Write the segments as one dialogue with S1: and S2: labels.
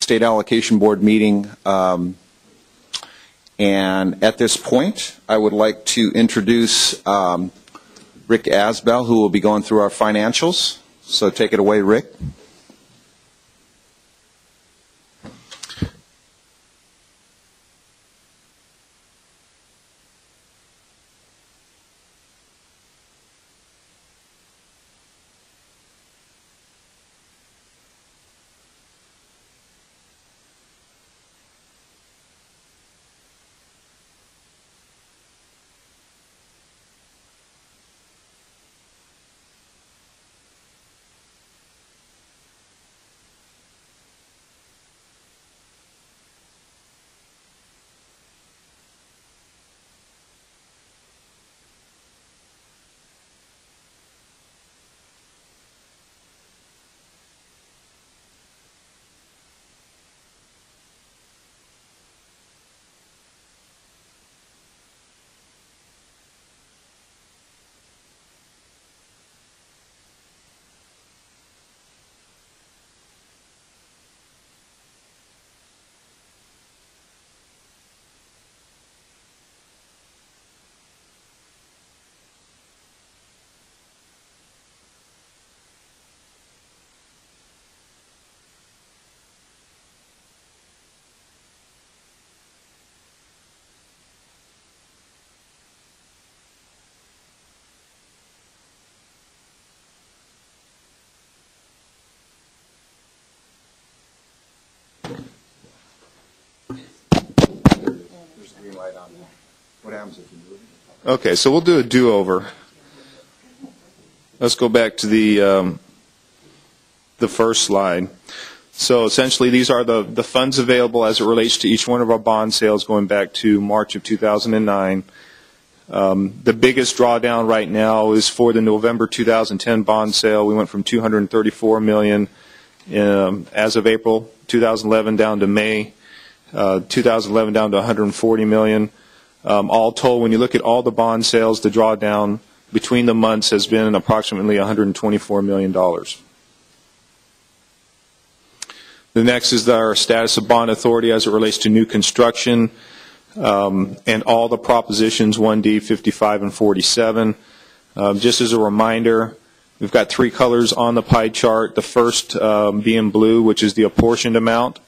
S1: State Allocation Board meeting. And at this point, I would like to introduce Rick Asbell, who will be going through our financials. So take it away, Rick. What happens if you move it? Okay, so we'll do a do-over. Let's go back to the first slide. So essentially, these are the funds available as it relates to each one of our bond sales going back to March of 2009. The biggest drawdown right now is for the November 2010 bond sale. We went from $234 million as of April 2011 down to May 2011 down to $140 million. All told, when you look at all the bond sales, the drawdown between the months has been approximately $124 million. The next is our status of bond authority as it relates to new construction and all the propositions 1D, 55, and 47. Just as a reminder, we've got three colors on the pie chart. The first being blue, which is the apportioned amount.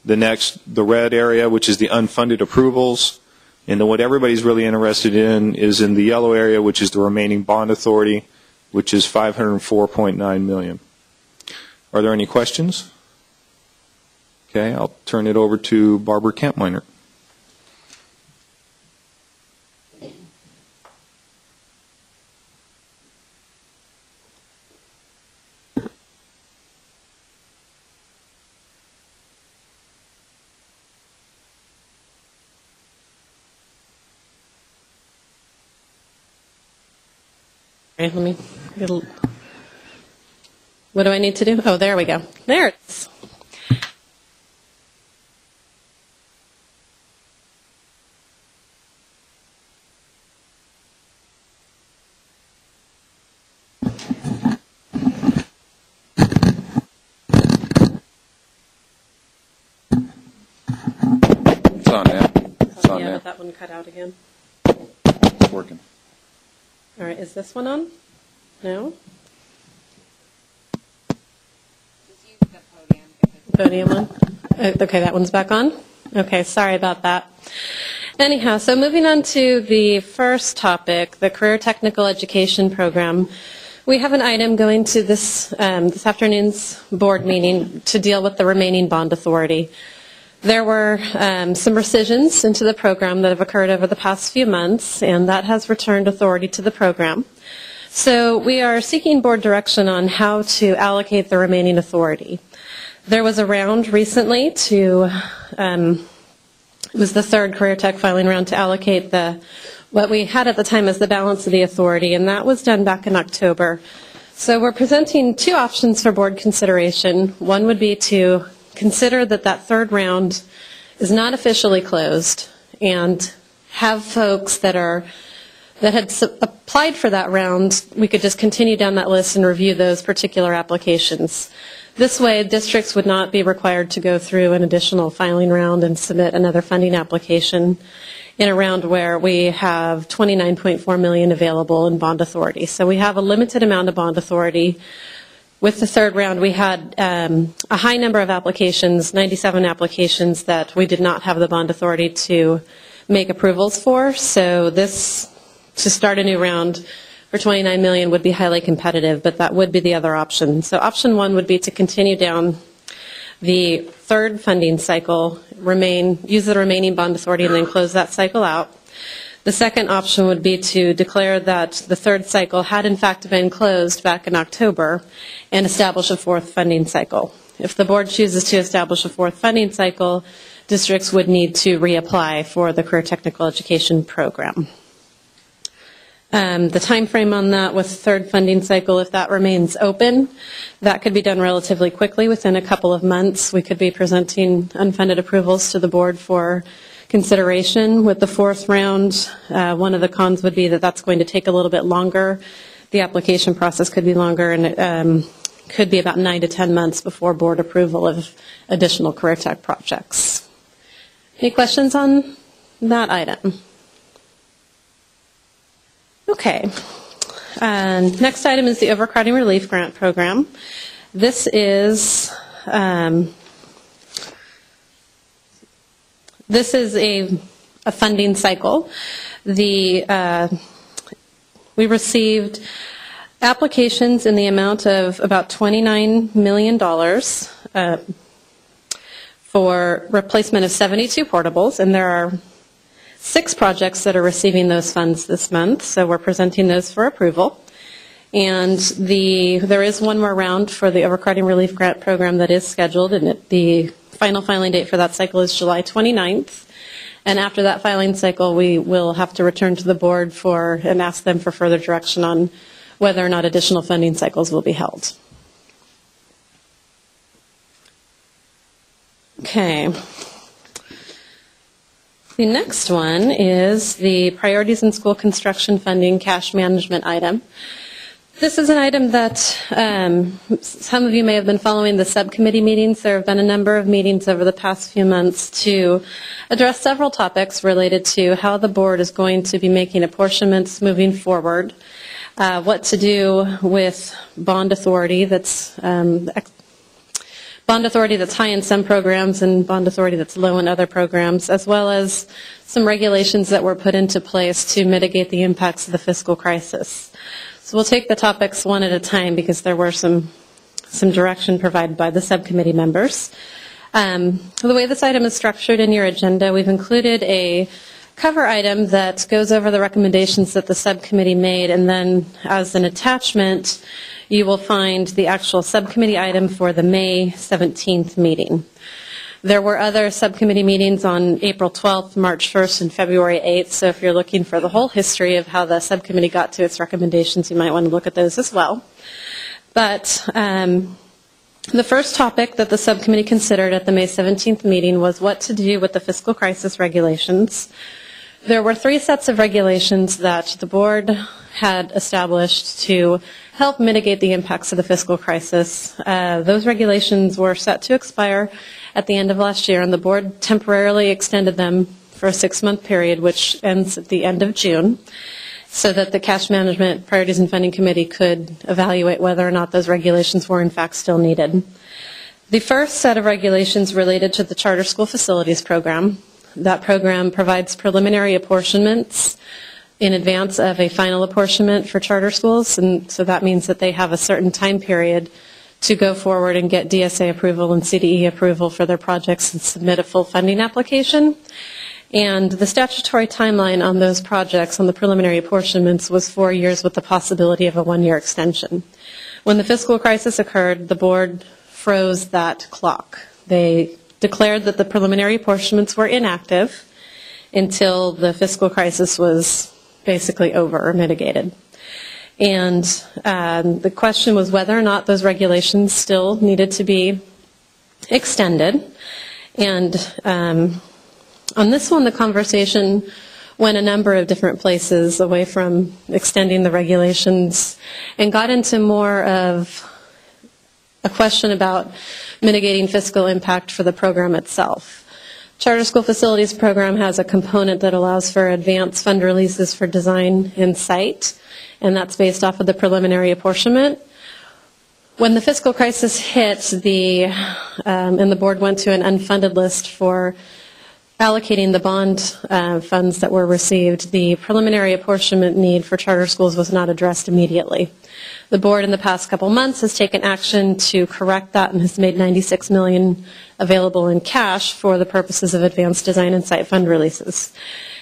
S1: The next, the red area, which is the unfunded approvals. And then what everybody's really interested in is in the yellow area, which is the remaining bond authority, which is $504.9 million. Are there any questions? Okay, I'll turn it over to Barbara Kampminer.
S2: Let me, what do I need to do? Oh, there we go. There it is.
S1: It's on now. It's on now.
S2: That one cut out again.
S1: It's working.
S2: All right, is this one on? No?
S3: Just use the podium.
S2: Podium one? Okay, that one's back on? Okay, sorry about that. Anyhow, so moving on to the first topic, the Career Technical Education Program. We have an item going to this afternoon's board meeting to deal with the remaining bond authority. There were some rescissions into the program that have occurred over the past few months, and that has returned authority to the program. So we are seeking board direction on how to allocate the remaining authority. There was a round recently to, it was the third Career Tech filing round to allocate what we had at the time as the balance of the authority, and that was done back in October. So we're presenting two options for board consideration. One would be to consider that third round is not officially closed and have folks that are that had applied for that round, we could just continue down that list and review those particular applications. This way, districts would not be required to go through an additional filing round and submit another funding application in a round where we have $29.4 million available in bond authority. So we have a limited amount of bond authority. With the third round, we had a high number of applications, 97 applications that we did not have the bond authority to make approvals for. So this, to start a new round for $29 million would be highly competitive, but that would be the other option. So option one would be to continue down the third funding cycle, use the remaining bond authority, and then close that cycle out. The second option would be to declare that the third cycle had in fact been closed back in October and establish a fourth funding cycle. If the board chooses to establish a fourth funding cycle, districts would need to reapply for the Career Technical Education program. The time frame on that with third funding cycle, if that remains open, that could be done relatively quickly within a couple of months. We could be presenting unfunded approvals to the board for consideration. With the fourth round, one of the cons would be that that's going to take a little bit longer. The application process could be longer, and it could be about 9 to 10 months before board approval of additional career tech projects. Any questions on that item? Okay. Next item is the Overcrowding Relief Grant Program. This is a funding cycle. We received applications in the amount of about $29 million for replacement of 72 portables, and there are 6 projects that are receiving those funds this month, so we're presenting those for approval. And there is one more round for the Overcrowding Relief Grant Program that is scheduled, and the final filing date for that cycle is July 29th. And after that filing cycle, we will have to return to the board and ask them for further direction on whether or not additional funding cycles will be held. Okay. The next one is the Priorities in School Construction Funding Cash Management item. This is an item that some of you may have been following the subcommittee meetings. There have been a number of meetings over the past few months to address several topics related to how the board is going to be making apportionments moving forward, what to do with bond authority that's high in some programs and bond authority that's low in other programs, as well as some regulations that were put into place to mitigate the impacts of the fiscal crisis. So we'll take the topics one at a time because there were some direction provided by the subcommittee members. The way this item is structured in your agenda, we've included a cover item that goes over the recommendations that the subcommittee made, and then as an attachment, you will find the actual subcommittee item for the May 17th meeting. There were other subcommittee meetings on April 12th, March 1st, and February 8th, so if you're looking for the whole history of how the subcommittee got to its recommendations, you might want to look at those as well. But the first topic that the subcommittee considered at the May 17th meeting was what to do with the fiscal crisis regulations. There were 3 sets of regulations that the board had established to help mitigate the impacts of the fiscal crisis. Those regulations were set to expire at the end of last year, and the board temporarily extended them for a 6-month period, which ends at the end of June, so that the Cash Management Priorities and Funding Committee could evaluate whether or not those regulations were in fact still needed. The first set of regulations related to the Charter School Facilities Program. That program provides preliminary apportionments in advance of a final apportionment for charter schools, and so that means that they have a certain time period to go forward and get DSA approval and CDE approval for their projects and submit a full funding application. And the statutory timeline on those projects, on the preliminary apportionments, was 4 years with the possibility of a 1-year extension. When the fiscal crisis occurred, the board froze that clock. They declared that the preliminary apportionments were inactive until the fiscal crisis was basically over or mitigated. And the question was whether or not those regulations still needed to be extended. And on this one, the conversation went a number of different places away from extending the regulations and got into more of a question about mitigating fiscal impact for the program itself. Charter School Facilities Program has a component that allows for advance fund releases for design and site, and that's based off of the preliminary apportionment. When the fiscal crisis hit, and the board went to an unfunded list for allocating the bond funds that were received, the preliminary apportionment need for charter schools was not addressed immediately. The board in the past couple months has taken action to correct that and has made $96 million available in cash for the purposes of advanced design and site fund releases.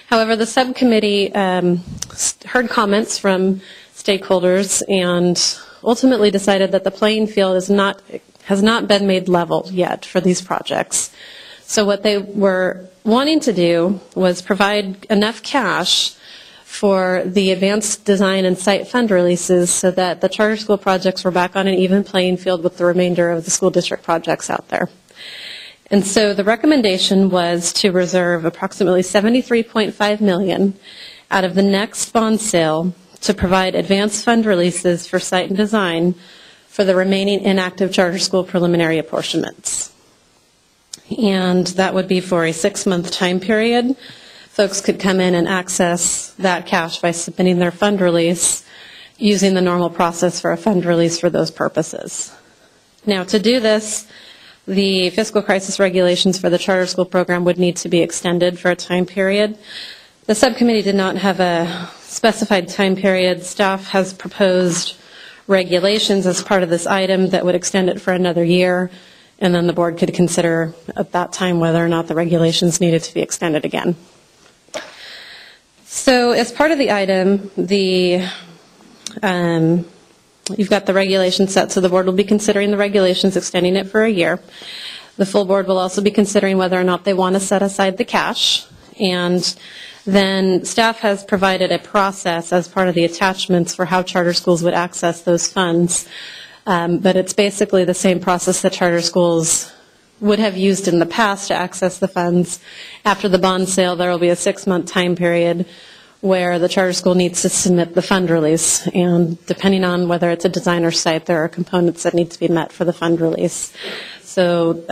S2: However, the subcommittee heard comments from stakeholders and ultimately decided that the playing field has not been made level yet for these projects. So what they were wanting to do was provide enough cash for the advanced design and site fund releases so that the charter school projects were back on an even playing field with the remainder of the school district projects out there. And so the recommendation was to reserve approximately $73.5 million out of the next bond sale to provide advanced fund releases for site and design for the remaining inactive charter school preliminary apportionments. And that would be for a 6-month time period. Folks could come in and access that cash by submitting their fund release using the normal process for a fund release for those purposes. Now, to do this, the fiscal crisis regulations for the charter school program would need to be extended for a time period. The subcommittee did not have a specified time period. Staff has proposed regulations as part of this item that would extend it for another year, and then the board could consider at that time whether or not the regulations needed to be extended again. So as part of the item, you've got the regulations set, so the board will be considering the regulations, extending it for a year. The full board will also be considering whether or not they want to set aside the cash. And then staff has provided a process as part of the attachments for how charter schools would access those funds. But it's basically the same process that charter schools would have used in the past to access the funds. After the bond sale, there will be a 6-month time period where the charter school needs to submit the fund release. And depending on whether it's a design or site, there are components that need to be met for the fund release. So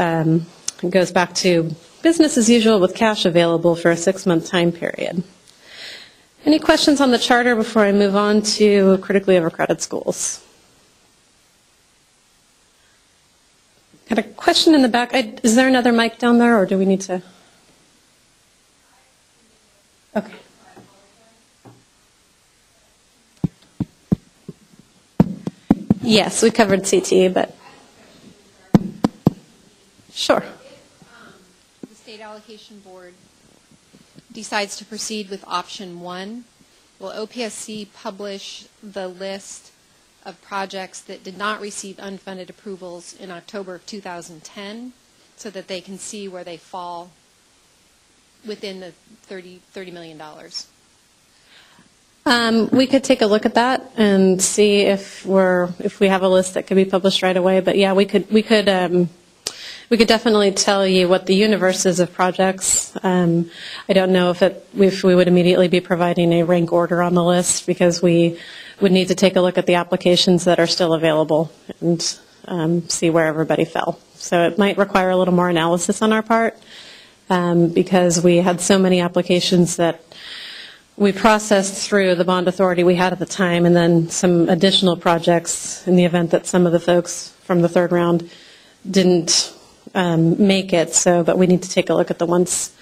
S2: it goes back to business as usual with cash available for a 6-month time period. Any questions on the charter before I move on to critically overcrowded schools? Got a question in the back. Is there another mic down there, or do we need to? Okay. Yes, we covered CTE, but sure.
S3: If the State Allocation Board decides to proceed with option 1, will OPSC publish the list of projects that did not receive unfunded approvals in October of 2010 so that they can see where they fall within the $30 million?
S2: We could take a look at that and see if we have a list that could be published right away. But yeah, we could definitely tell you what the universe is of projects. I don't know if we would immediately be providing a rank order on the list, because we would need to take a look at the applications that are still available and see where everybody fell. So it might require a little more analysis on our part, because we had so many applications that we processed through the bond authority we had at the time, and then some additional projects in the event that some of the folks from the third round didn't make it. But we need to take a look at the ones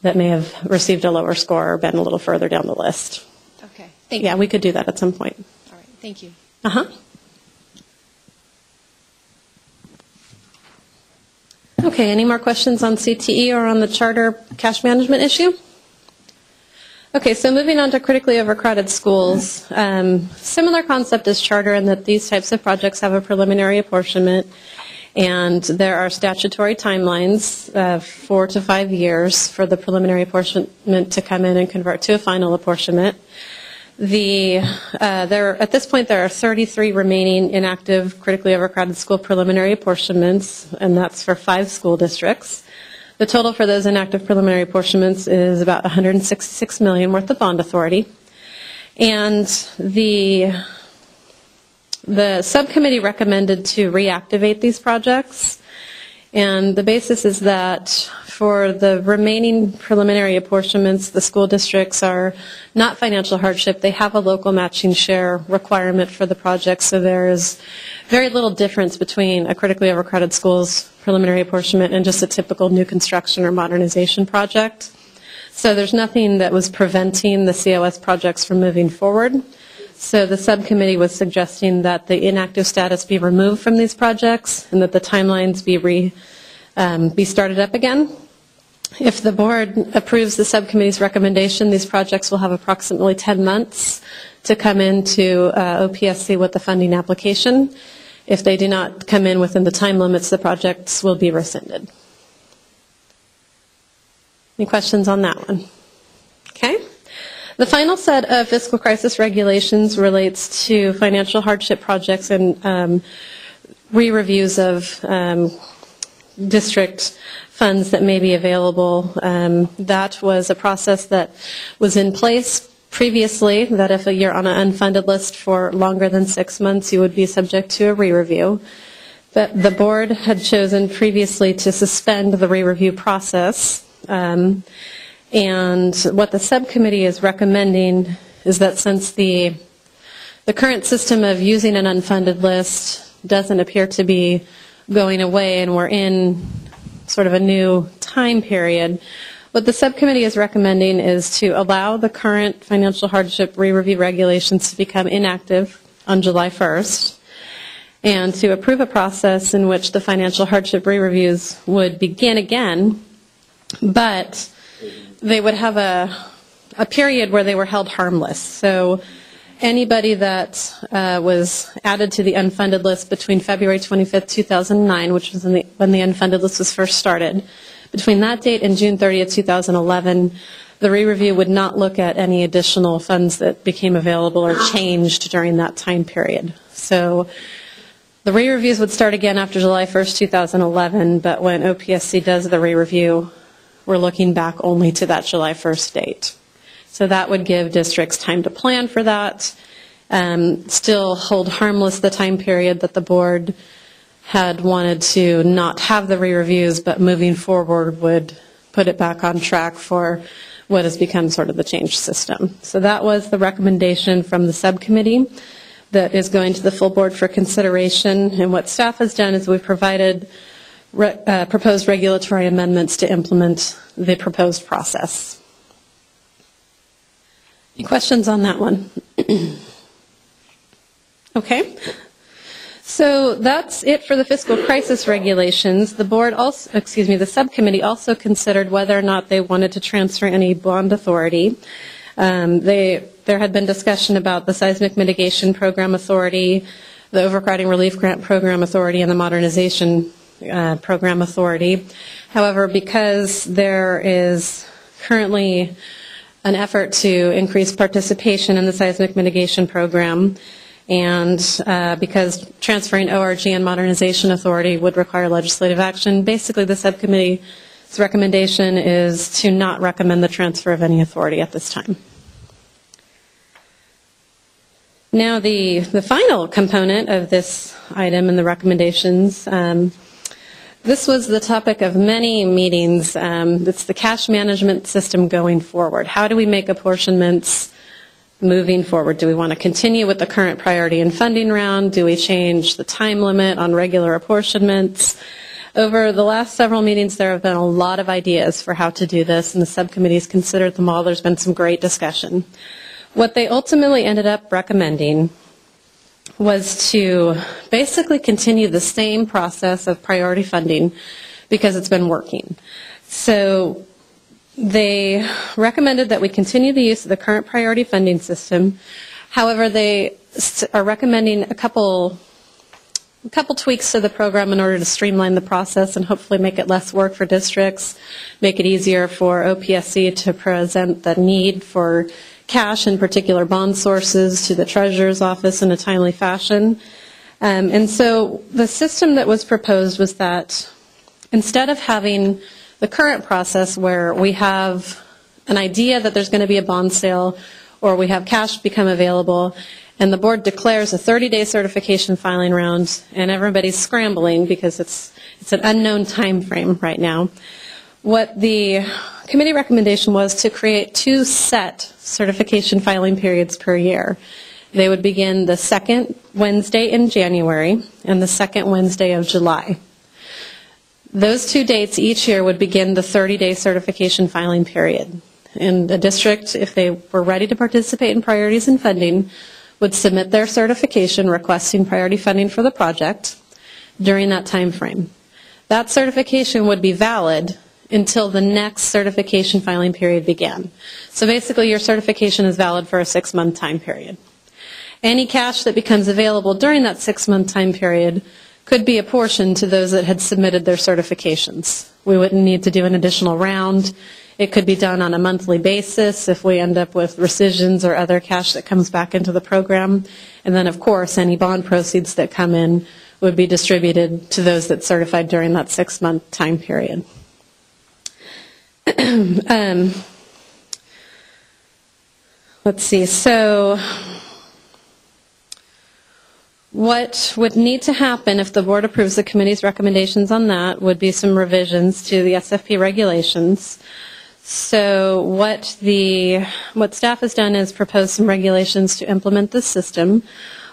S2: that may have received a lower score or been a little further down the list.
S3: Okay, thank you.
S2: Yeah, we could do that at some point.
S3: All right, thank you.
S2: Okay, any more questions on CTE or on the charter cash management issue? Okay, so moving on to critically overcrowded schools. Similar concept as charter in that these types of projects have a preliminary apportionment, and there are statutory timelines, 4 to 5 years for the preliminary apportionment to come in and convert to a final apportionment. At this point, there are 33 remaining inactive critically overcrowded school preliminary apportionments, and that's for 5 school districts. The total for those inactive preliminary apportionments is about $166 million worth of bond authority. And the subcommittee recommended to reactivate these projects. And the basis is that for the remaining preliminary apportionments, the school districts are not financial hardship. They have a local matching share requirement for the project, so there is very little difference between a critically overcrowded schools preliminary apportionment and just a typical new construction or modernization project. So there's nothing that was preventing the COS projects from moving forward. So the subcommittee was suggesting that the inactive status be removed from these projects and that the timelines be started up again. If the board approves the subcommittee's recommendation, these projects will have approximately 10 months to come into OPSC with the funding application. If they do not come in within the time limits, the projects will be rescinded. Any questions on that one? Okay. The final set of fiscal crisis regulations relates to financial hardship projects and re-reviews of district funds that may be available. That was a process that was in place previously, that if you're on an unfunded list for longer than 6 months, you would be subject to a re-review. But the board had chosen previously to suspend the re-review process. And what the subcommittee is recommending is that since the current system of using an unfunded list doesn't appear to be going away and we're in sort of a new time period, what the subcommittee is recommending is to allow the current financial hardship re-review regulations to become inactive on July 1st and to approve a process in which the financial hardship re-reviews would begin again, but they would have a period where they were held harmless. So anybody that was added to the unfunded list between February 25th, 2009, which was when the unfunded list was first started, between that date and June 30th, 2011, the re-review would not look at any additional funds that became available or changed during that time period. So the re-reviews would start again after July 1st, 2011, but when OPSC does the re-review, we're looking back only to that July 1st date. So that would give districts time to plan for that, still hold harmless the time period that the board had wanted to not have the re-reviews, but moving forward would put it back on track for what has become sort of the changed system. So that was the recommendation from the subcommittee that is going to the full board for consideration. And what staff has done is we've provided proposed regulatory amendments to implement the proposed process. Any questions on that one? Okay. So that's it for the fiscal crisis regulations. The board also, the subcommittee also considered whether or not they wanted to transfer any bond authority. There had been discussion about the Seismic Mitigation Program Authority, the Overcrowding Relief Grant Program Authority, and the Modernization Program Authority. However, because there is currently an effort to increase participation in the Seismic Mitigation Program, and because transferring ORG and Modernization Authority would require legislative action, basically the subcommittee's recommendation is to not recommend the transfer of any authority at this time. Now the final component of this item in the recommendations, this was the topic of many meetings. It's the cash management system going forward. How do we make apportionments moving forward? Do we want to continue with the current priority and funding round? Do we change the time limit on regular apportionments? Over the last several meetings, there have been a lot of ideas for how to do this, and the subcommittees considered them all. There's been some great discussion. What they ultimately ended up recommending was to basically continue the same process of priority funding because it's been working. So they recommended that we continue the use of the current priority funding system. However, they are recommending a couple tweaks to the program in order to streamline the process and hopefully make it less work for districts, make it easier for OPSC to present the need for cash, in particular bond sources, to the Treasurer's Office in a timely fashion. And so the system that was proposed was that instead of having the current process where we have an idea that there's going to be a bond sale or we have cash become available, and the board declares a 30-day certification filing round, and everybody's scrambling because it's an unknown time frame right now. What the committee recommendation was to create 2 set certification filing periods per year. They would begin the second Wednesday in January and the second Wednesday of July. Those 2 dates each year would begin the 30-day certification filing period. And the district, if they were ready to participate in priorities and funding, would submit their certification requesting priority funding for the project during that time frame. That certification would be valid until the next certification filing period began. So basically, your certification is valid for a 6-month time period. Any cash that becomes available during that 6-month time period could be apportioned to those that had submitted their certifications. We wouldn't need to do an additional round. It could be done on a monthly basis if we end up with rescissions or other cash that comes back into the program. And then, of course, any bond proceeds that come in would be distributed to those that certified during that 6-month time period. Let's see. So what would need to happen if the board approves the committee's recommendations on that would be some revisions to the SFP regulations. So what staff has done is propose some regulations to implement this system.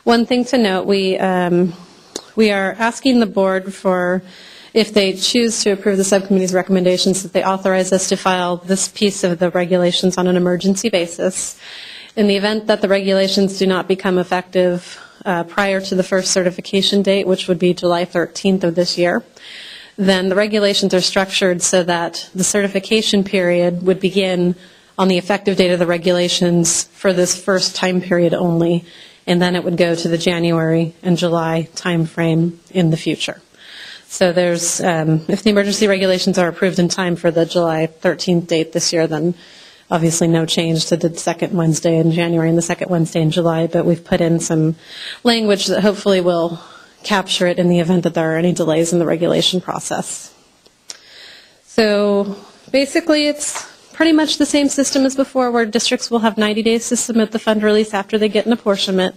S2: One thing to note, we are asking the board for, if they choose to approve the subcommittee's recommendations, that they authorize us to file this piece of the regulations on an emergency basis. In the event that the regulations do not become effective prior to the first certification date, which would be July 13th of this year, then the regulations are structured so that the certification period would begin on the effective date of the regulations for this first time period only, and then it would go to the January and July time frame in the future. So there's, if the emergency regulations are approved in time for the July 13th date this year, then obviously no change to the second Wednesday in January and the second Wednesday in July, but we've put in some language that hopefully will capture it in the event that there are any delays in the regulation process. So basically it's pretty much the same system as before, where districts will have 90 days to submit the fund release after they get an apportionment.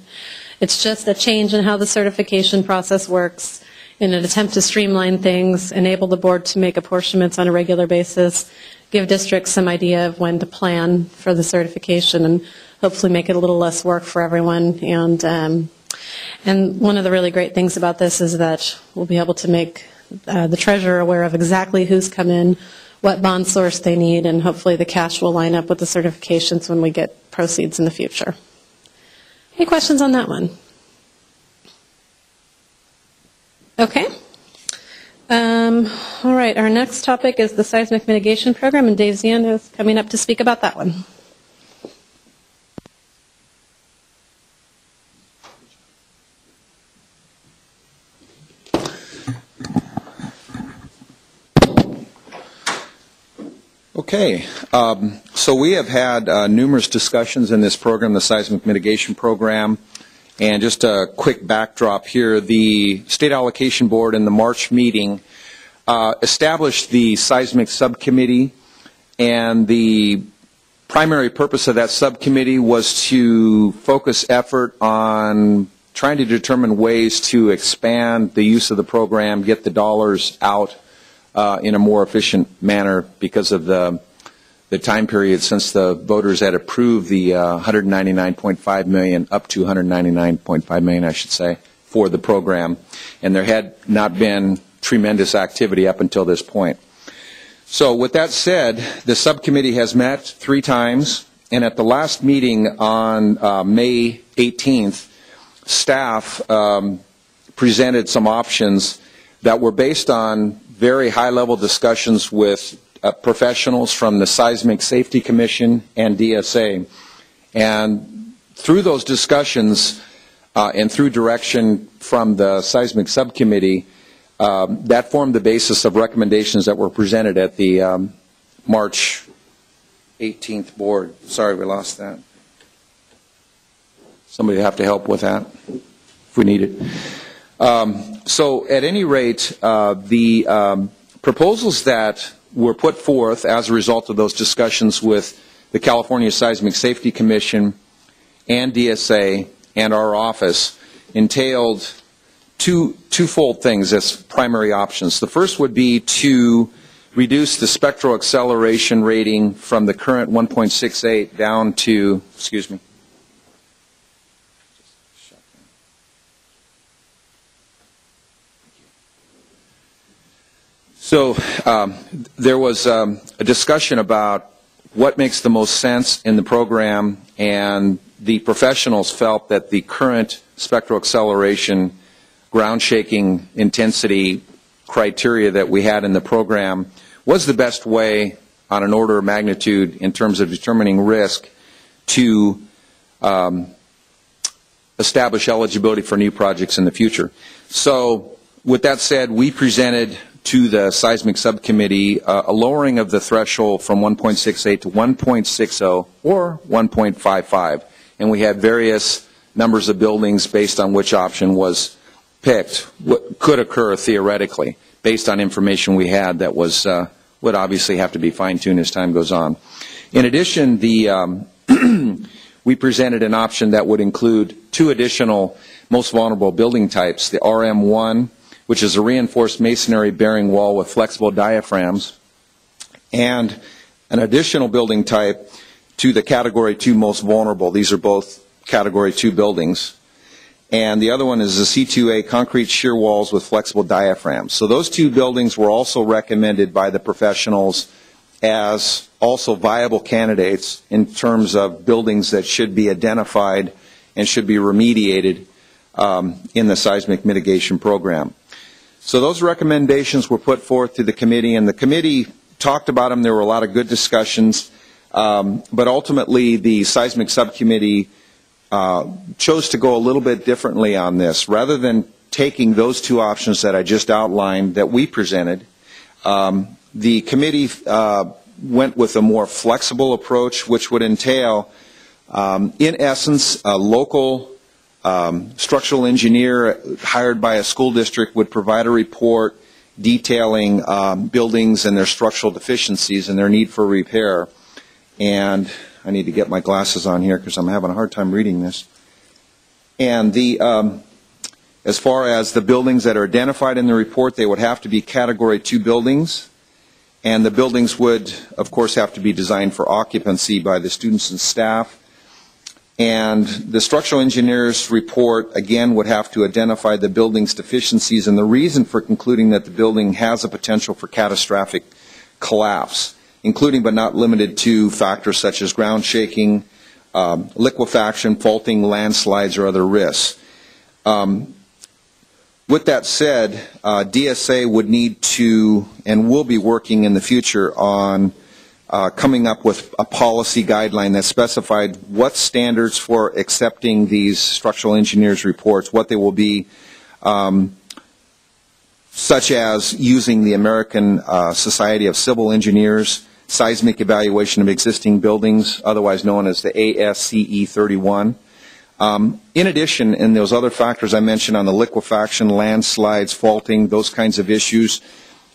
S2: It's just a change in how the certification process works in an attempt to streamline things, enable the board to make apportionments on a regular basis, give districts some idea of when to plan for the certification, and hopefully make it a little less work for everyone. And one of the really great things about this is that we'll be able to make the treasurer aware of exactly who's come in, what bond source they need, and hopefully the cash will line up with the certifications when we get proceeds in the future. Any questions on that one? Okay. All right, our next topic is the Seismic Mitigation Program, and Dave Zian is coming up to speak about that one.
S4: Okay, so we have had numerous discussions in this program, the Seismic Mitigation Program, and just a quick backdrop here. The State Allocation Board in the March meeting established the Seismic Subcommittee, and the primary purpose of that subcommittee was to focus effort on trying to determine ways to expand the use of the program, get the dollars out in a more efficient manner because of the time period since the voters had approved the $199.5 million up to $199.5 million, I should say, for the program. And there had not been tremendous activity up until this point. So with that said, the subcommittee has met 3 times, and at the last meeting on May 18th, staff presented some options that were based on very high-level discussions with professionals from the Seismic Safety Commission and DSA. And through those discussions and through direction from the Seismic Subcommittee, that formed the basis of recommendations that were presented at the March 18th board. Sorry, we lost that. Somebody have to help with that if we need it. So at any rate, the proposals that were put forth as a result of those discussions with the California Seismic Safety Commission and DSA and our office entailed twofold things as primary options. The first would be to reduce the spectral acceleration rating from the current 1.68 down to, excuse me, so there was a discussion about what makes the most sense in the program, and the professionals felt that the current spectral acceleration ground shaking intensity criteria that we had in the program was the best way on an order of magnitude in terms of determining risk to establish eligibility for new projects in the future. So with that said, we presented to the Seismic Subcommittee a lowering of the threshold from 1.68 to 1.60 or 1.55. And we had various numbers of buildings based on which option was picked, what could occur theoretically based on information we had that was would obviously have to be fine-tuned as time goes on. In addition, we presented an option that would include two additional most vulnerable building types, the RM1, which is a reinforced masonry bearing wall with flexible diaphragms, and an additional building type to the Category 2 most vulnerable. These are both Category 2 buildings. And the other one is the C2A concrete shear walls with flexible diaphragms. So those two buildings were also recommended by the professionals as also viable candidates in terms of buildings that should be identified and should be remediated in the seismic mitigation program. So those recommendations were put forth to the committee, and the committee talked about them. There were a lot of good discussions, but ultimately the seismic subcommittee chose to go a little bit differently on this. Rather than taking those two options that I just outlined that we presented, the committee went with a more flexible approach, which would entail, in essence, a local structural engineer hired by a school district would provide a report detailing buildings and their structural deficiencies and their need for repair. And I need to get my glasses on here because I'm having a hard time reading this. And as far as the buildings that are identified in the report, they would have to be Category 2 buildings. And the buildings would, of course, have to be designed for occupancy by the students and staff. And the structural engineer's report, again, would have to identify the building's deficiencies and the reason for concluding that the building has a potential for catastrophic collapse, including but not limited to factors such as ground shaking, liquefaction, faulting, landslides, or other risks. With that said, DSA would need to and will be working in the future on coming up with a policy guideline that specified what standards for accepting these structural engineers' reports, what they will be, such as using the American Society of Civil Engineers seismic evaluation of existing buildings, otherwise known as the ASCE 31. In addition, in those other factors I mentioned on the liquefaction, landslides, faulting, those kinds of issues,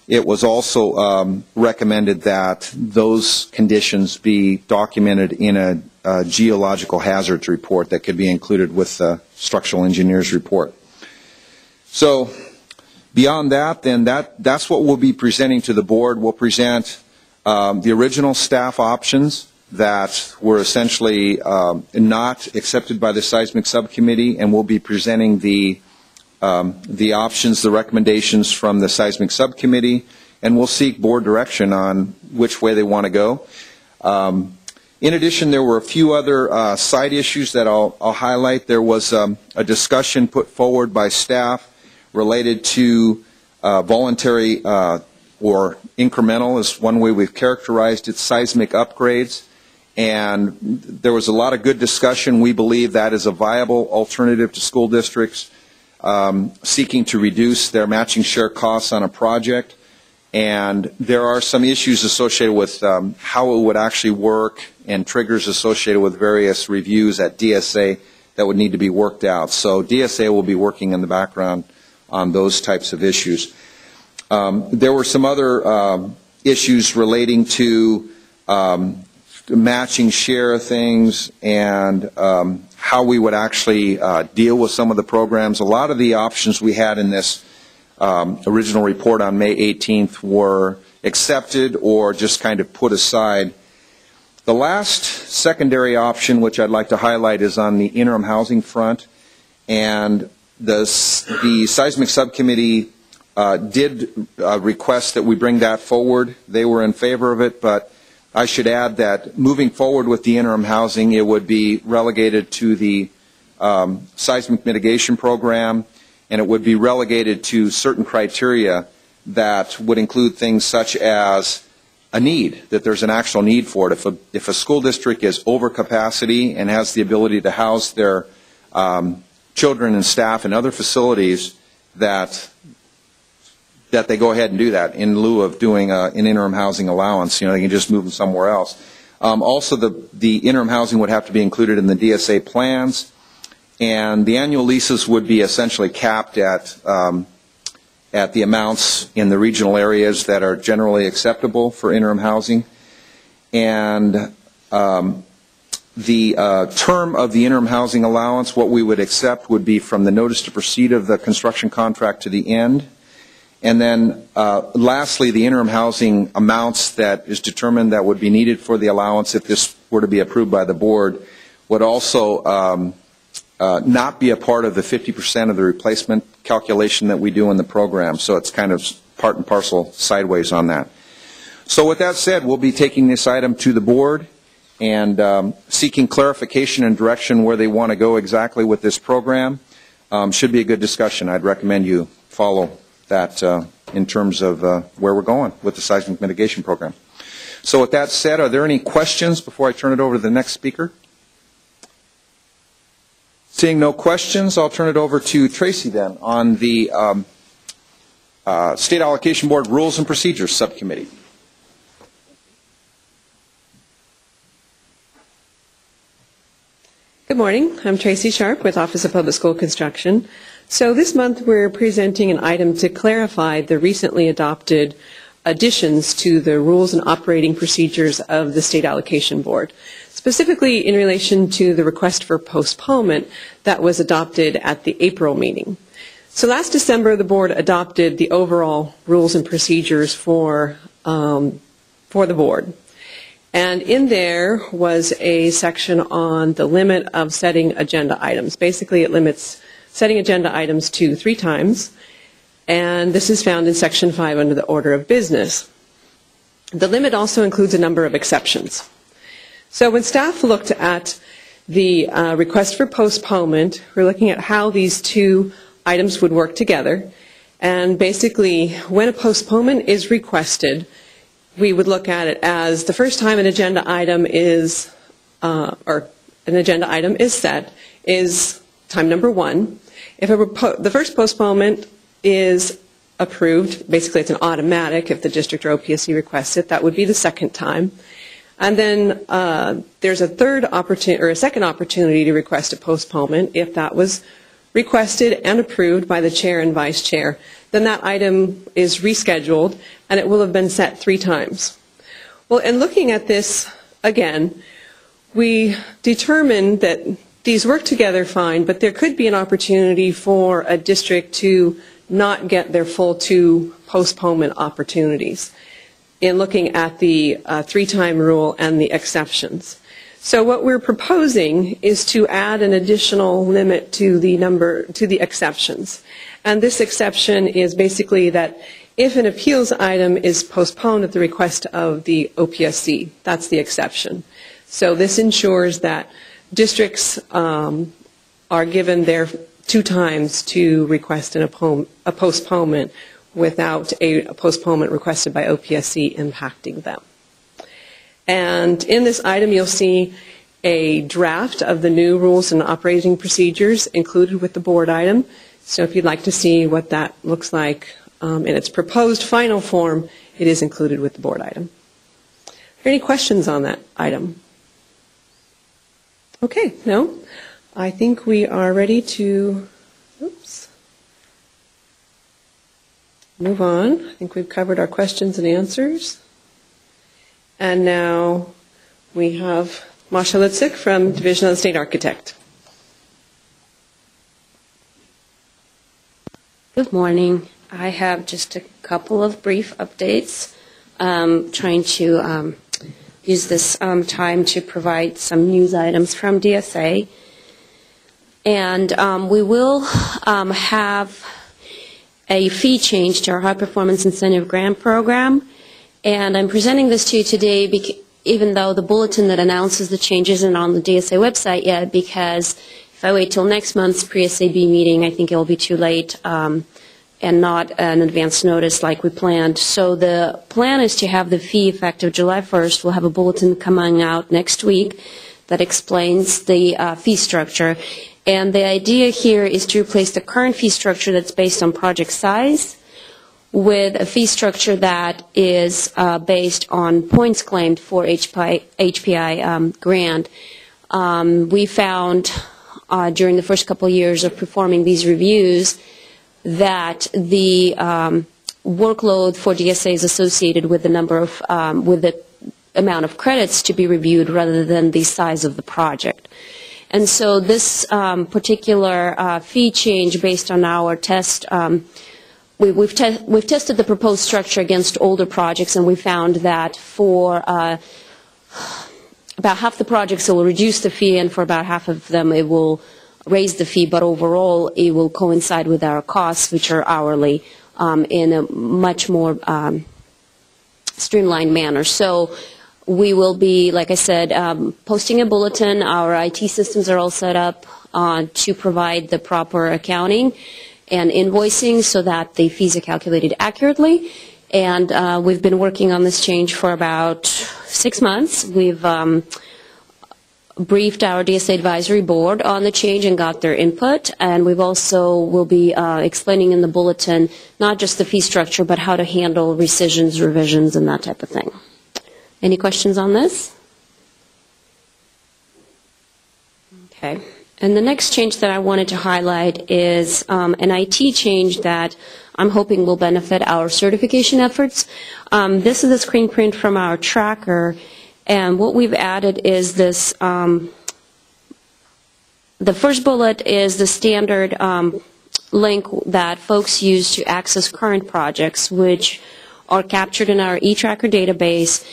S4: it was also recommended that those conditions be documented in a geological hazards report that could be included with the structural engineer's report. So beyond that, then that's what we'll be presenting to the board. We'll present the original staff options that were essentially not accepted by the seismic subcommittee, and we'll be presenting the options, the recommendations from the seismic subcommittee, and we'll seek board direction on which way they want to go. In addition, there were a few other side issues that I'll highlight. There was a discussion put forward by staff related to voluntary or incremental is one way we've characterized it, seismic upgrades. And there was a lot of good discussion. We believe that is a viable alternative to school districts seeking to reduce their matching share costs on a project. And there are some issues associated with how it would actually work and triggers associated with various reviews at DSA that would need to be worked out. So DSA will be working in the background on those types of issues. There were some other issues relating to matching share things and how we would actually deal with some of the programs. A lot of the options we had in this original report on May 18th were accepted or just kind of put aside. The last secondary option, which I'd like to highlight, is on the interim housing front. And the Seismic Subcommittee did request that we bring that forward. They were in favor of it, but I should add that moving forward with the interim housing, it would be relegated to the Seismic Mitigation Program, and it would be relegated to certain criteria that would include things such as a need, that there's an actual need for it. If a school district is over capacity and has the ability to house their children and staff in other facilities, that they go ahead and do that in lieu of doing an interim housing allowance. You know, they can just move them somewhere else. Also, the interim housing would have to be included in the DSA plans, and the annual leases would be essentially capped at the amounts in the regional areas that are generally acceptable for interim housing. And the term of the interim housing allowance, what we would accept would be from the notice to proceed of the construction contract to the end. And then lastly, the interim housing amounts that is determined that would be needed for the allowance if this were to be approved by the board would also not be a part of the 50% of the replacement calculation that we do in the program. So it's kind of part and parcel sideways on that. So with that said, we'll be taking this item to the board and seeking clarification and direction where they want to go exactly with this program. Should be a good discussion. I'd recommend you follow that in terms of where we're going with the Seismic Mitigation Program. So with that said, are there any questions before I turn it over to the next speaker? Seeing no questions, I'll turn it over to Tracy then on the State Allocation Board Rules and Procedures Subcommittee.
S5: Good morning. I'm Tracy Sharp with Office of Public School Construction. So this month we're presenting an item to clarify the recently adopted additions to the rules and operating procedures of the State Allocation Board, specifically in relation to the request for postponement that was adopted at the April meeting. So last December the board adopted the overall rules and procedures for the board. And in there was a section on the limit of setting agenda items. Basically, it limits setting agenda items to 3 times, and this is found in Section 5 under the Order of Business. The limit also includes a number of exceptions. So when staff looked at the request for postponement, we're looking at how these 2 items would work together. And basically, when a postponement is requested, we would look at it as the first time an agenda item is, set is time number 1. If the first postponement is approved, basically it's an automatic if the district or OPSC requests it, that would be the second time. And then there's a second opportunity to request a postponement if that was requested and approved by the chair and vice chair. Then that item is rescheduled and it will have been set 3 times. Well, in looking at this again, we determined that these work together fine, but there could be an opportunity for a district to not get their full 2 postponement opportunities in looking at the 3-time rule and the exceptions. So what we're proposing is to add an additional limit to the exceptions. And this exception is basically that if an appeals item is postponed at the request of the OPSC, that's the exception. So this ensures that districts are given their 2 times to request a postponement without a postponement requested by OPSC impacting them. And in this item, you'll see a draft of the new rules and operating procedures included with the board item. So if you'd like to see what that looks like in its proposed final form, it is included with the board item. Are there any questions on that item? Okay, no? I think we are ready to move on. I think we've covered our questions and answers. And now we have Masha Litzik from Division of the State Architect.
S6: Good morning. I have just a couple of brief updates. Trying to use this time to provide some news items from DSA. And we will have a fee change to our High Performance Incentive Grant Program. And I'm presenting this to you today even though the bulletin that announces the change isn't on the DSA website yet, because if I wait till next month's Pre-SAB meeting, I think it will be too late and not an advance notice like we planned. So the plan is to have the fee effective July 1st. We'll have a bulletin coming out next week that explains the fee structure. And the idea here is to replace the current fee structure that's based on project size with a fee structure that is based on points claimed for HPI Grant. We found during the first couple of years of performing these reviews that the workload for DSA is associated with the number of with the amount of credits to be reviewed rather than the size of the project. And so this particular fee change based on our test, we've tested the proposed structure against older projects, and we found that for about half the projects it will reduce the fee, and for about half of them it will raise the fee, but overall it will coincide with our costs, which are hourly, in a much more streamlined manner. So we will be, like I said, posting a bulletin. Our IT systems are all set up to provide the proper accounting and invoicing so that the fees are calculated accurately. And we've been working on this change for about 6 months. We've briefed our DSA advisory board on the change and got their input. And we've also will be explaining in the bulletin not just the fee structure, but how to handle rescissions, revisions, and that type of thing. Any questions on this? Okay. And the next change that I wanted to highlight is an IT change that I'm hoping will benefit our certification efforts. This is a screen print from our tracker, and what we've added is this, the first bullet is the standard link that folks use to access current projects, which are captured in our eTracker database.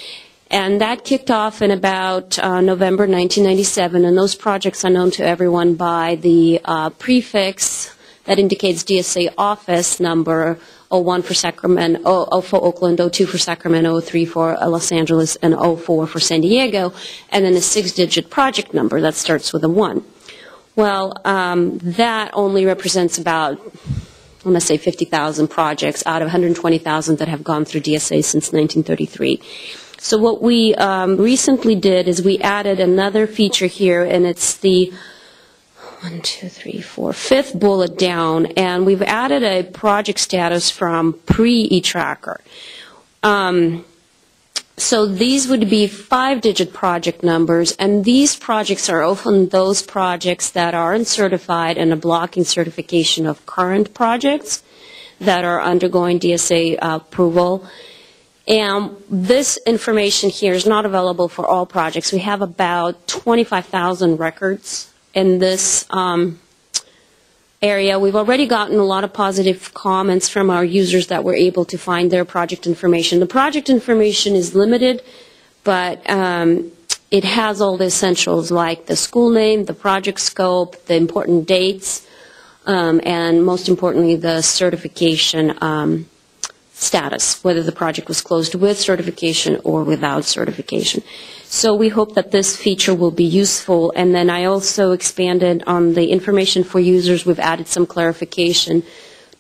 S6: And that kicked off in about November 1997, and those projects are known to everyone by the prefix that indicates DSA office number, 01 for Sacramento, 0 for Oakland, 02 for Sacramento, 03 for Los Angeles, and 04 for San Diego, and then a 6-digit project number that starts with a 1. Well, that only represents about, I want to say 50,000 projects out of 120,000 that have gone through DSA since 1933. So what we recently did is we added another feature here, and it's the 5th bullet down, and we've added a project status from pre-eTracker. So these would be 5-digit project numbers, and these projects are often those projects that are uncertified and a blocking certification of current projects that are undergoing DSA approval. And this information here is not available for all projects. We have about 25,000 records in this area. We've already gotten a lot of positive comments from our users that were able to find their project information. The project information is limited, but it has all the essentials like the school name, the project scope, the important dates, and most importantly, the certification status, whether the project was closed with certification or without certification. So we hope that this feature will be useful. And then I also expanded on the information for users. We've added some clarification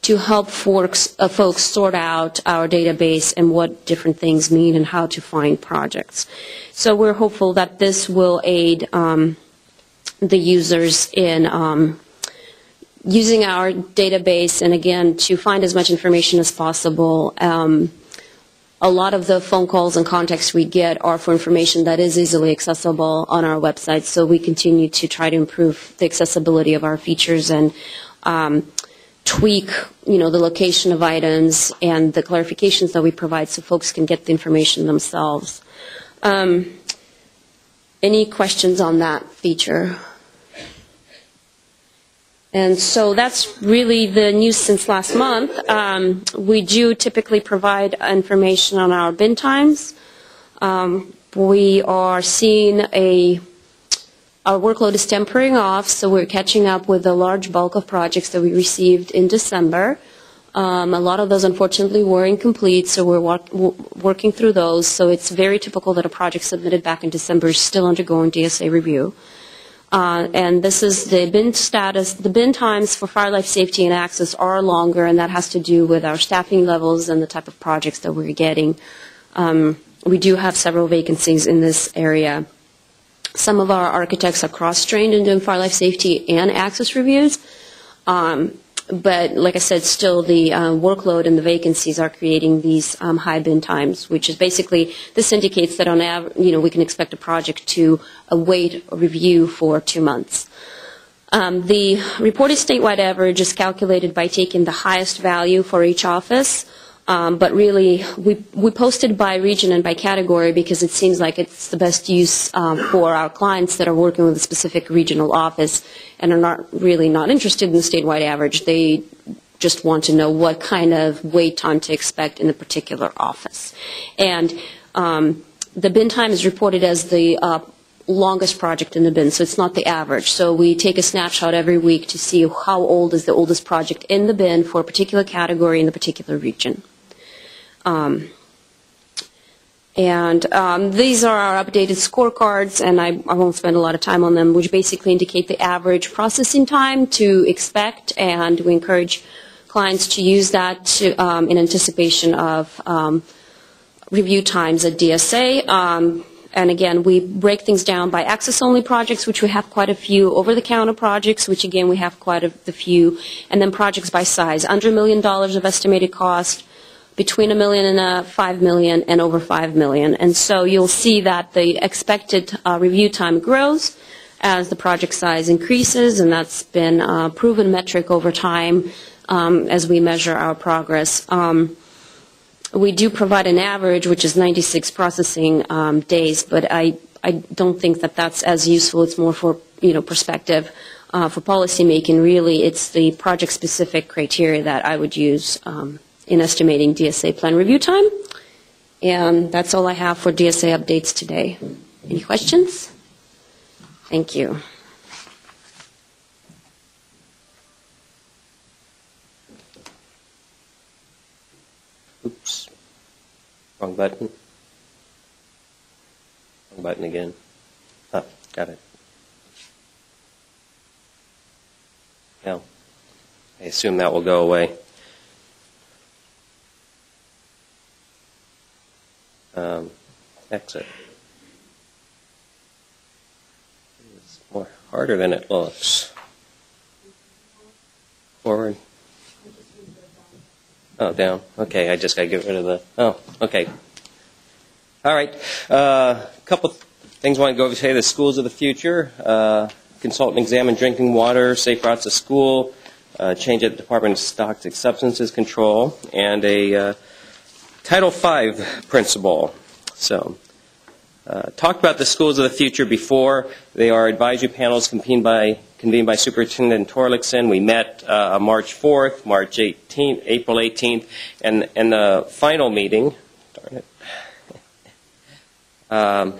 S6: to help folks sort out our database and what different things mean and how to find projects. So we're hopeful that this will aid the users in using our database, and again, to find as much information as possible. A lot of the phone calls and contacts we get are for information that is easily accessible on our website, so we continue to try to improve the accessibility of our features and tweak, the location of items and the clarifications that we provide so folks can get the information themselves. Any questions on that feature? And so that's really the news since last month. We do typically provide information on our bin times. We are seeing our workload is tempering off, so we're catching up with the large bulk of projects that we received in December. A lot of those, unfortunately, were incomplete, so we're working through those. So it's very typical that a project submitted back in December is still undergoing DSA review. And this is the bin status. The bin times for fire life safety and access are longer, and that has to do with our staffing levels and the type of projects that we're getting. We do have several vacancies in this area. Some of our architects are cross-trained in doing fire life safety and access reviews. But like I said, still the workload and the vacancies are creating these high bin times, which is basically, this indicates that on average, we can expect a project to await a review for 2 months. The reported statewide average is calculated by taking the highest value for each office. But really, we posted by region and by category because it seems like it's the best use for our clients that are working with a specific regional office and are not interested in the statewide average. They just want to know what kind of wait time to expect in a particular office. And the bin time is reported as the longest project in the bin, so it's not the average. So we take a snapshot every week to see how old is the oldest project in the bin for a particular category in a particular region. These are our updated scorecards, and I won't spend a lot of time on them, which basically indicate the average processing time to expect, and we encourage clients to use that in anticipation of review times at DSA. And again, we break things down by access-only projects, which we have quite a few, over-the-counter projects, which again we have quite a few, and then projects by size, under $1 million of estimated cost, between $1 million and $5 million, and over $5 million. And so you'll see that the expected review time grows as the project size increases, and that's been a proven metric over time as we measure our progress. We do provide an average, which is 96 processing days, but I don't think that that's as useful. It's more for perspective. For policy making, really, it's the project-specific criteria that I would use in estimating DSA plan review time. And that's all I have for DSA updates today. Any questions? Thank you.
S7: Oops. Wrong button. Wrong button again. Ah, got it. Now, I assume that will go away. Exit. It's more harder than it looks. Forward. Oh, down. Okay, I just got to get rid of the... Oh, okay. All right. A couple things I want to go over today. The schools of the future. Consult and examine drinking water, safe routes to school, change at the Department of Toxic Substances Control, and a Title V principle. So, talked about the schools of the future before. They are advisory panels convened by Superintendent Torlikson. We met March 4th, March 18th, April 18th, and the final meeting, darn it,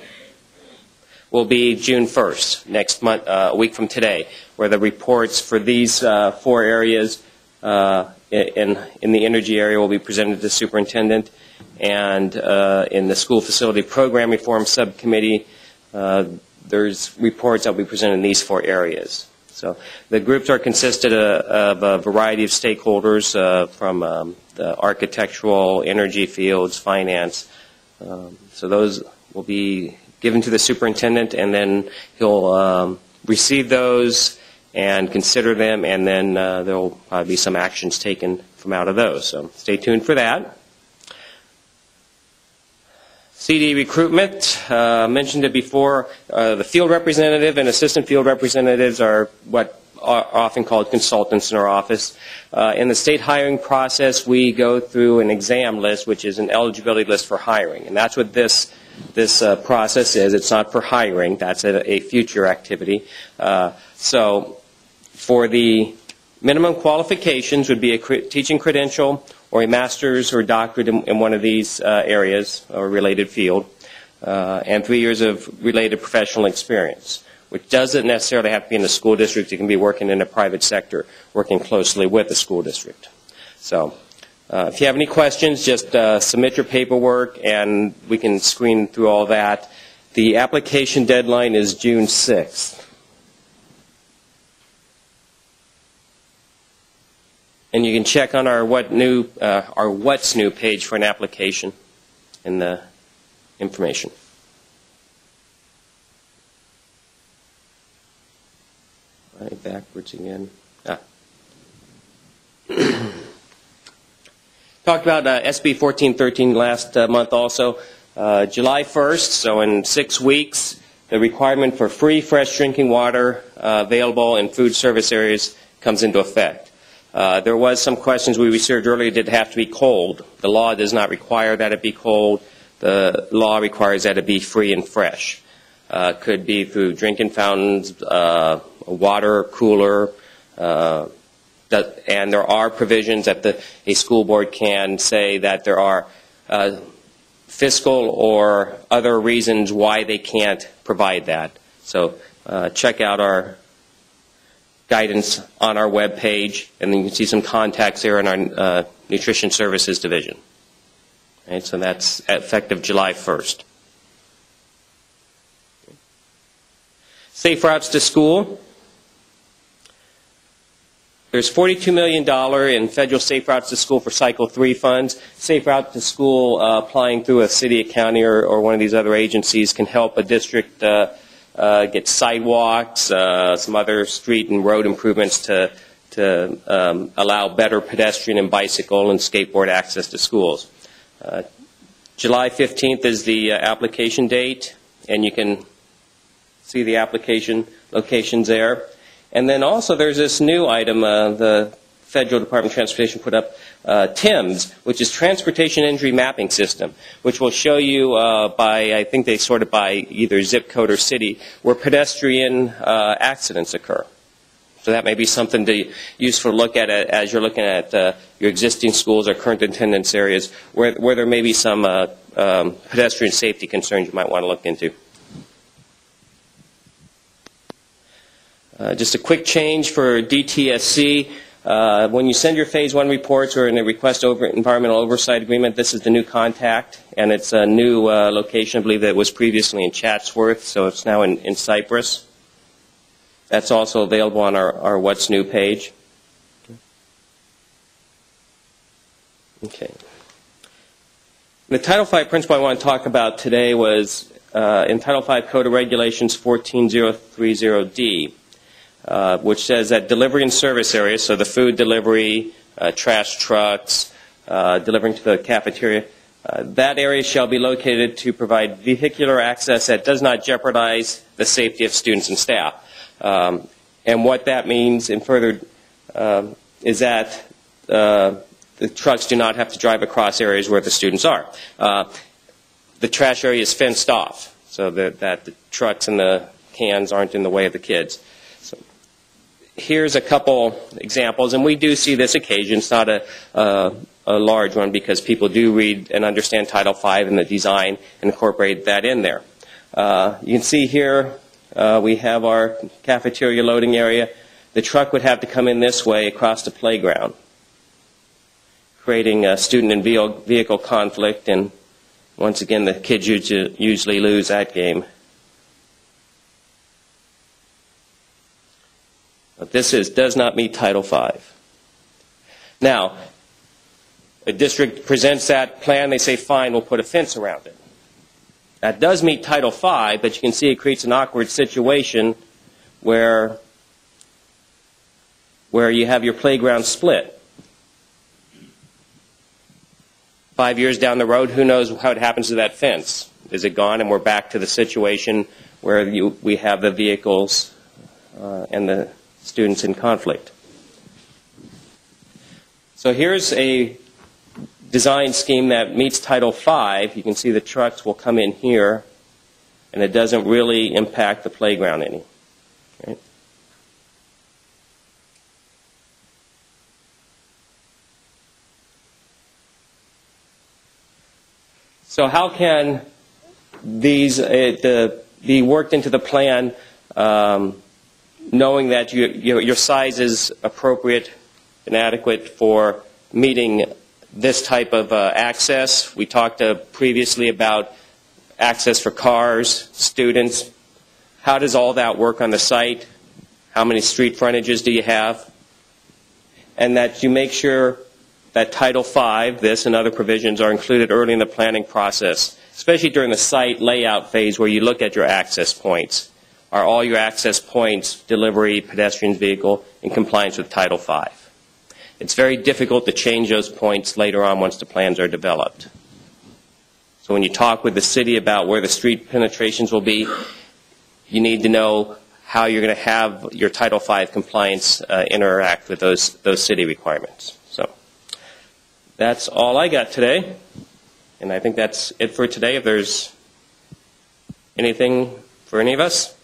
S7: will be June 1st, next month, a week from today, where the reports for these 4 areas in the energy area will be presented to the superintendent. And in the school facility program reform subcommittee, there's reports that will be presented in these 4 areas. So the groups are consisted of a variety of stakeholders from the architectural, energy fields, finance. So those will be given to the superintendent, and then he'll receive those and consider them, and then there will probably be some actions taken from out of those. So stay tuned for that. CD recruitment, mentioned it before. The field representative and assistant field representatives are what are often called consultants in our office. In the state hiring process, we go through an exam list, which is an eligibility list for hiring. And that's what this this process is. It's not for hiring. That's a future activity. So for the minimum qualifications would be a teaching credential or a master's or doctorate in one of these areas or related field, and 3 years of related professional experience, which doesn't necessarily have to be in the school district. You can be working in the private sector, working closely with the school district. So if you have any questions, just submit your paperwork and we can screen through all that. The application deadline is June 6th. And you can check on our What's New page for an application and the information. All right, backwards again. Talked about SB 1413 last month also. July 1st, so in 6 weeks, the requirement for free fresh drinking water available in food service areas comes into effect. There was some questions we received earlier. Did it have to be cold? The law does not require that it be cold. The law requires that it be free and fresh. Could be through drinking fountains, a water cooler, and there are provisions that a school board can say that there are fiscal or other reasons why they can't provide that. So check out our guidance on our web page, and then you can see some contacts there in our Nutrition Services Division. Right, so that's effective July 1st. Safe routes to school. There's $42 million in federal Safe Routes to School for Cycle 3 funds. Safe Route to School applying through a city, a county, or one of these other agencies can help a district get sidewalks, some other street and road improvements to allow better pedestrian and bicycle and skateboard access to schools. July 15th is the application date, and you can see the application locations there. And then also there's this new item the Federal Department of Transportation put up, TIMS, which is Transportation Injury Mapping System, which will show you by, I think they sort it by either zip code or city, where pedestrian accidents occur. So that may be something useful to look at as you're looking at your existing schools or current attendance areas where there may be some pedestrian safety concerns you might want to look into. Just a quick change for DTSC. When you send your Phase 1 reports or in a request over environmental oversight agreement, this is the new contact, and it's a new location. I believe that it was previously in Chatsworth, so it's now in Cypress. That's also available on our What's New page. Okay. The Title V principle I want to talk about today was in Title V Code of Regulations 14030D. Which says that delivery and service areas, so the food delivery, trash trucks, delivering to the cafeteria, that area shall be located to provide vehicular access that does not jeopardize the safety of students and staff. And what that means in further is that the trucks do not have to drive across areas where the students are. The trash area is fenced off so that the trucks and the cans aren't in the way of the kids. Here's a couple examples, and we do see this occasion. It's not a large one because people do read and understand Title V and the design and incorporate that in there. You can see here we have our cafeteria loading area. The truck would have to come in this way across the playground, creating a student and vehicle conflict, and once again the kids usually lose that game. But this does not meet Title V. Now, a district presents that plan, they say, fine, we'll put a fence around it. That does meet Title V, but you can see it creates an awkward situation where you have your playground split. 5 years down the road, who knows how it happens to that fence? Is it gone and we're back to the situation where we have the vehicles and the students in conflict? So here's a design scheme that meets Title V, you can see the trucks will come in here, and it doesn't really impact the playground any. Right? So how can these be worked into the plan, knowing that your size is appropriate and adequate for meeting this type of access? We talked previously about access for cars, students. How does all that work on the site? How many street frontages do you have? And that you make sure that Title V, this and other provisions, are included early in the planning process, especially during the site layout phase where you look at your access points. Are all your access points, delivery, pedestrian vehicle, in compliance with Title V? It's very difficult to change those points later on once the plans are developed. So when you talk with the city about where the street penetrations will be, you need to know how you're going to have your Title V compliance interact with those city requirements. So that's all I got today, and I think that's it for today. If there's anything for any of us,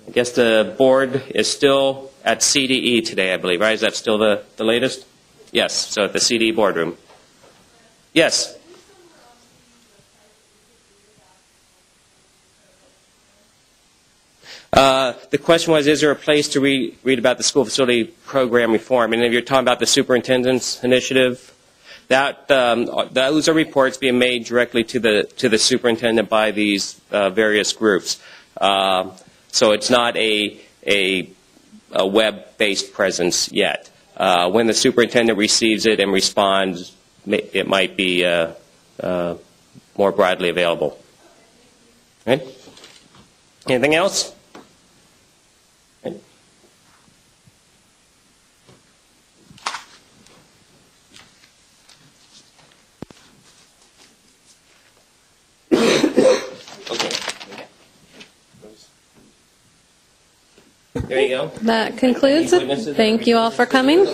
S7: I guess the board is still at CDE today, I believe, right? Is that still the latest? Yes, so at the CDE boardroom. Yes. The question was, is there a place to read about the school facility program reform? And if you're talking about the superintendent's initiative, those are reports being made directly to the superintendent by these various groups. So it's not a web-based presence yet. When the superintendent receives it and responds, it might be more broadly available. Right? Anything else? There you go.
S2: That concludes it. Thank you all for coming.